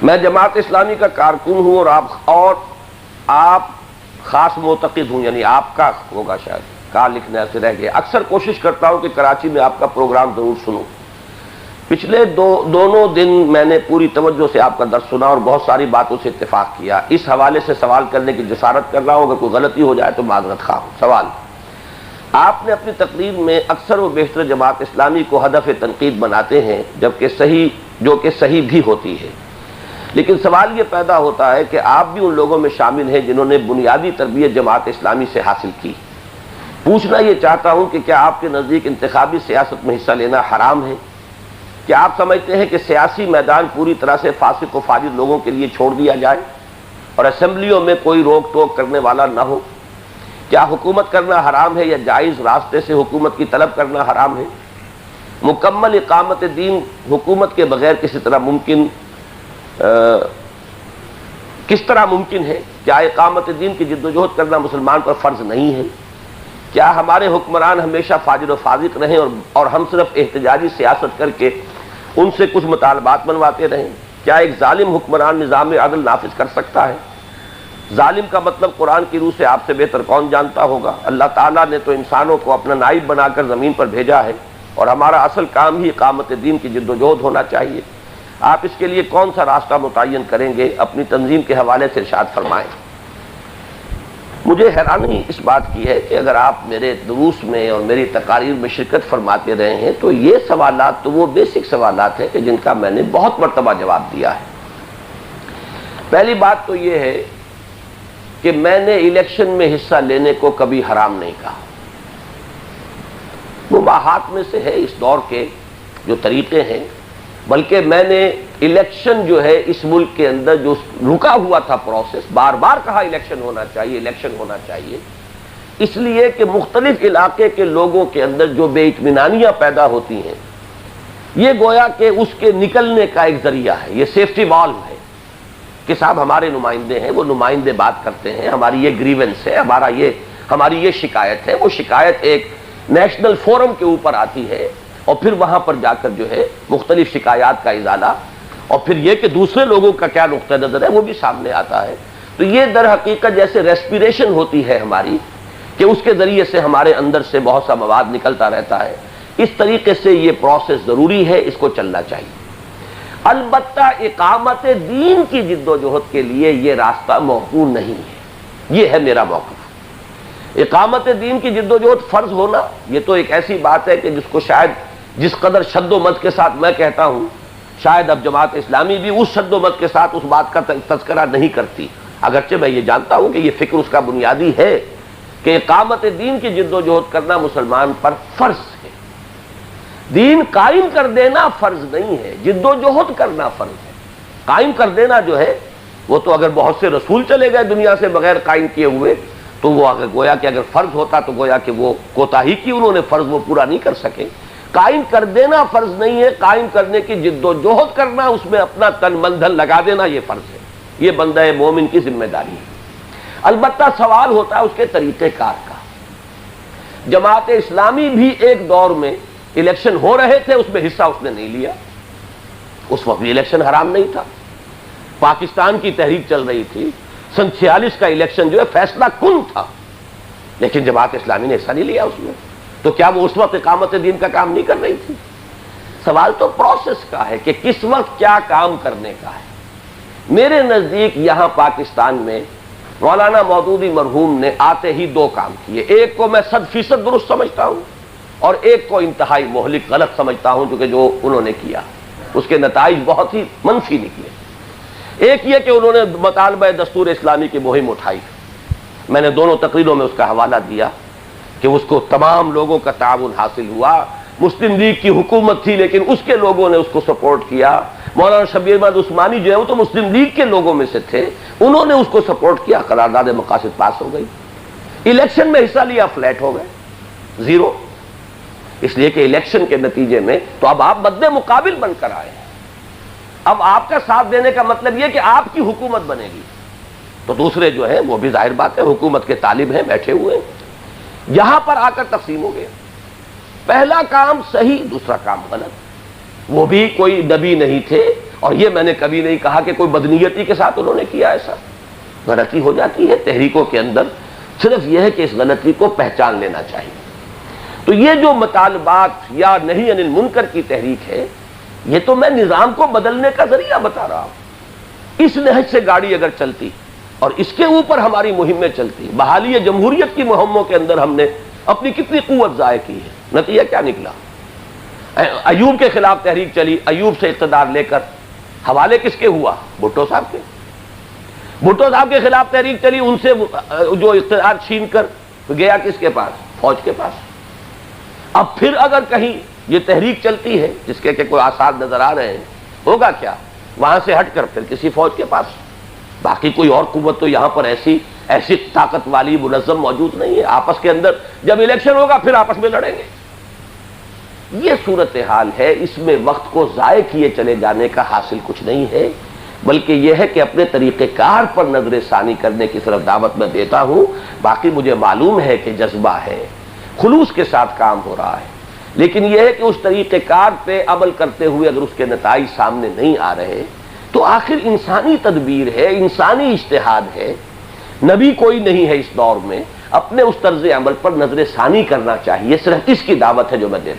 میں جماعت اسلامی کا کارکن ہوں اور آپ خاص معتقد ہوں، یعنی آپ کا ہوگا شاید، کہاں لکھنے سے رہ گیا۔ اکثر کوشش کرتا ہوں کہ کراچی میں آپ کا پروگرام ضرور سنوں۔ پچھلے دونوں دن میں نے پوری توجہ سے آپ کا درس سنا اور بہت ساری باتوں سے اتفاق کیا۔ اس حوالے سے سوال کرنے کی جسارت کر رہا ہوں، اگر کوئی غلطی ہو جائے تو معذرت خواہ ہوں۔ سوال: آپ نے اپنی تقریر میں اکثر و بیشتر جماعت اسلامی کو ہدف تنقید بناتے ہیں، جو کہ صحیح بھی ہوتی ہے، لیکن سوال یہ پیدا ہوتا ہے کہ آپ بھی ان لوگوں میں شامل ہیں جنہوں نے بنیادی تربیت جماعت اسلامی سے حاصل کی۔ پوچھنا یہ چاہتا ہوں کہ کیا آپ کے نزدیک انتخابی سیاست میں حصہ لینا حرام ہے؟ کیا آپ سمجھتے ہیں کہ سیاسی میدان پوری طرح سے فاسق و فاجر لوگوں کے لیے چھوڑ دیا جائے اور اسمبلیوں میں کوئی روک ٹوک کرنے والا نہ ہو؟ کیا حکومت کرنا حرام ہے یا جائز راستے سے حکومت کی طلب کرنا حرام ہے؟ مکمل اقامت دین حکومت کے بغیر کس طرح ممکن ہے؟ کیا اقامت دین کی جد و جہد کرنا مسلمان پر فرض نہیں ہے؟ کیا ہمارے حکمران ہمیشہ فاجر و فاسق رہیں اور ہم صرف احتجاجی سیاست کر کے ان سے کچھ مطالبات بنواتے رہیں؟ کیا ایک ظالم حکمران نظام عدل نافذ کر سکتا ہے؟ ظالم کا مطلب قرآن کی روح سے آپ سے بہتر کون جانتا ہوگا؟ اللہ تعالیٰ نے تو انسانوں کو اپنا نائب بنا کر زمین پر بھیجا ہے اور ہمارا اصل کام ہی اقامت دین کی جد و جہد ہونا چاہیے۔ آپ اس کے لیے کون سا راستہ متعین کریں گے؟ اپنی تنظیم کے حوالے سے ارشاد فرمائیں۔ مجھے حیرانی اس بات کی ہے کہ اگر آپ میرے دروس میں اور میری تقاریر میں شرکت فرماتے رہے ہیں تو یہ سوالات تو وہ بیسک سوالات ہیں کہ جن کا میں نے بہت مرتبہ جواب دیا ہے۔ پہلی بات تو یہ ہے کہ میں نے الیکشن میں حصہ لینے کو کبھی حرام نہیں کہا۔ مباحات میں سے ہے اس دور کے جو طریقے ہیں، بلکہ میں نے الیکشن جو ہے اس ملک کے اندر جو رکا ہوا تھا پروسیس، بار بار کہا الیکشن ہونا چاہیے، الیکشن ہونا چاہیے، اس لیے کہ مختلف علاقے کے لوگوں کے اندر جو بے اطمینانیاں پیدا ہوتی ہیں، یہ گویا کہ اس کے نکلنے کا ایک ذریعہ ہے، یہ سیفٹی والو ہے کہ صاحب ہمارے نمائندے ہیں، وہ نمائندے بات کرتے ہیں، ہماری یہ گریونس ہے، ہماری یہ شکایت ہے، وہ شکایت ایک نیشنل فورم کے اوپر آتی ہے اور پھر وہاں پر جا کر جو ہے مختلف شکایات کا ازالہ، اور پھر یہ کہ دوسرے لوگوں کا کیا نقطہ نظر ہے وہ بھی سامنے آتا ہے۔ تو یہ در حقیقت جیسے ریسپیریشن ہوتی ہے ہماری، کہ اس کے ذریعے سے ہمارے اندر سے بہت سا مواد نکلتا رہتا ہے، اس طریقے سے یہ پروسیس ضروری ہے، اس کو چلنا چاہیے۔ البتہ اقامت دین کی جد و جہد کے لیے یہ راستہ موقوف نہیں ہے، یہ ہے میرا موقف۔ اقامت دین کی جد و جہد فرض ہونا یہ تو ایک ایسی بات ہے کہ جس کو شاید جس قدر شد و مد کے ساتھ میں کہتا ہوں، شاید اب جماعت اسلامی بھی اس شد و مد کے ساتھ اس بات کا تذکرہ نہیں کرتی، اگرچہ میں یہ جانتا ہوں کہ یہ فکر اس کا بنیادی ہے کہ اقامت دین کی جد و جہد کرنا مسلمان پر فرض ہے۔ دین قائم کر دینا فرض نہیں ہے، جد و جہد کرنا فرض ہے۔ قائم کر دینا جو ہے وہ تو اگر بہت سے رسول چلے گئے دنیا سے بغیر قائم کیے ہوئے تو وہ گویا کہ اگر فرض ہوتا تو گویا کہ وہ کوتاہی کی انہوں نے فرض وہ پورا نہیں کر سکے۔ قائم کر دینا فرض نہیں ہے، قائم کرنے کی جد و جہد کرنا، اس میں اپنا تن من دھن لگا دینا یہ فرض ہے، یہ بندہ مومن کی ذمہ داری ہے۔ البتہ سوال ہوتا ہے اس کے طریقہ کار کا۔ جماعت اسلامی بھی ایک دور میں الیکشن ہو رہے تھے، اس میں حصہ اس نے نہیں لیا، اس وقت بھی الیکشن حرام نہیں تھا۔ پاکستان کی تحریک چل رہی تھی، سن 46 کا الیکشن جو ہے فیصلہ کن تھا، لیکن جماعت اسلامی نے حصہ نہیں لیا اس میں، تو کیا وہ اس وقت اقامت دین کا کام نہیں کر رہی تھی؟ سوال تو پروسیس کا ہے کہ کس وقت کیا کام کرنے کا ہے۔ میرے نزدیک یہاں پاکستان میں مولانا مودودی مرحوم نے آتے ہی دو کام کیے، ایک کو میں 100% درست سمجھتا ہوں اور ایک کو انتہائی مہلک غلط سمجھتا ہوں، جو انہوں نے کیا اس کے نتائج بہت ہی منفی نکلے۔ ایک یہ کہ انہوں نے مطالبہ دستور اسلامی کی مہم اٹھائی، میں نے دونوں تقریروں میں اس کا حوالہ دیا کہ اس کو تمام لوگوں کا تعاون حاصل ہوا، مسلم لیگ کی حکومت تھی لیکن اس کے لوگوں نے اس کو سپورٹ کیا، مولانا شبیر احمد عثمانی جو ہے وہ تو مسلم لیگ کے لوگوں میں سے تھے، انہوں نے اس کو سپورٹ کیا، قرارداد مقاصد پاس ہو گئی۔ الیکشن میں حصہ لیا، فلیٹ ہو گئے، زیرو، اس لیے کہ الیکشن کے نتیجے میں تو اب آپ مد مقابل بن کر آئے ہیں، اب آپ کا ساتھ دینے کا مطلب یہ کہ آپ کی حکومت بنے گی، تو دوسرے جو ہیں وہ بھی ظاہر بات ہے حکومت کے طالب ہیں، بیٹھے ہوئے ہیں، یہاں پر آ کر تقسیم ہو گیا۔ پہلا کام صحیح، دوسرا کام غلط۔ وہ بھی کوئی نبی نہیں تھے، اور یہ میں نے کبھی نہیں کہا کہ کوئی بدنیتی کے ساتھ انہوں نے کیا ایسا. غلطی ہو جاتی ہے تحریکوں کے اندر، صرف یہ ہے کہ اس غلطی کو پہچان لینا چاہیے. تو یہ جو مطالبات یا نہیں عن المنکر کی تحریک ہے، یہ تو میں نظام کو بدلنے کا ذریعہ بتا رہا ہوں. اس نہج سے گاڑی اگر چلتی اور اس کے اوپر ہماری مہمیں چلتی، بحالی جمہوریت کی مہموں کے اندر ہم نے اپنی کتنی قوت ضائع کی ہے. نتیجہ کیا نکلا؟ ایوب کے خلاف تحریک چلی، ایوب سے اقتدار لے کر حوالے کس کے ہوا؟ بھٹو صاحب کے. بھٹو صاحب کے خلاف تحریک چلی، ان سے جو اقتدار چھین کر گیا کس کے پاس؟ فوج کے پاس. اب پھر اگر کہیں یہ تحریک چلتی ہے جس کے کہ کوئی آثار نظر آ رہے ہیں، ہوگا کیا؟ وہاں سے ہٹ کر پھر کسی فوج کے پاس. باقی کوئی اور قوت تو یہاں پر ایسی طاقت والی منظم موجود نہیں ہے. آپس کے اندر جب الیکشن ہوگا پھر آپس میں لڑیں گے. یہ صورتحال ہے. اس میں وقت کو ضائع کیے چلے جانے کا حاصل کچھ نہیں ہے، بلکہ یہ ہے کہ اپنے طریقہ کار پر نظر ثانی کرنے کی صرف دعوت میں دیتا ہوں. باقی مجھے معلوم ہے کہ جذبہ ہے، خلوص کے ساتھ کام ہو رہا ہے، لیکن یہ ہے کہ اس طریقہ کار پہ عمل کرتے ہوئے اگر اس کے نتائج سامنے نہیں آ رہے تو آخر انسانی تدبیر ہے، انسانی اجتہاد ہے. نبی کوئی نہیں ہے اس دور میں. اپنے اس طرز عمل پر نظر ثانی کرنا چاہیے. صرف اس کی دعوت ہے جو میں دیتا ہوں.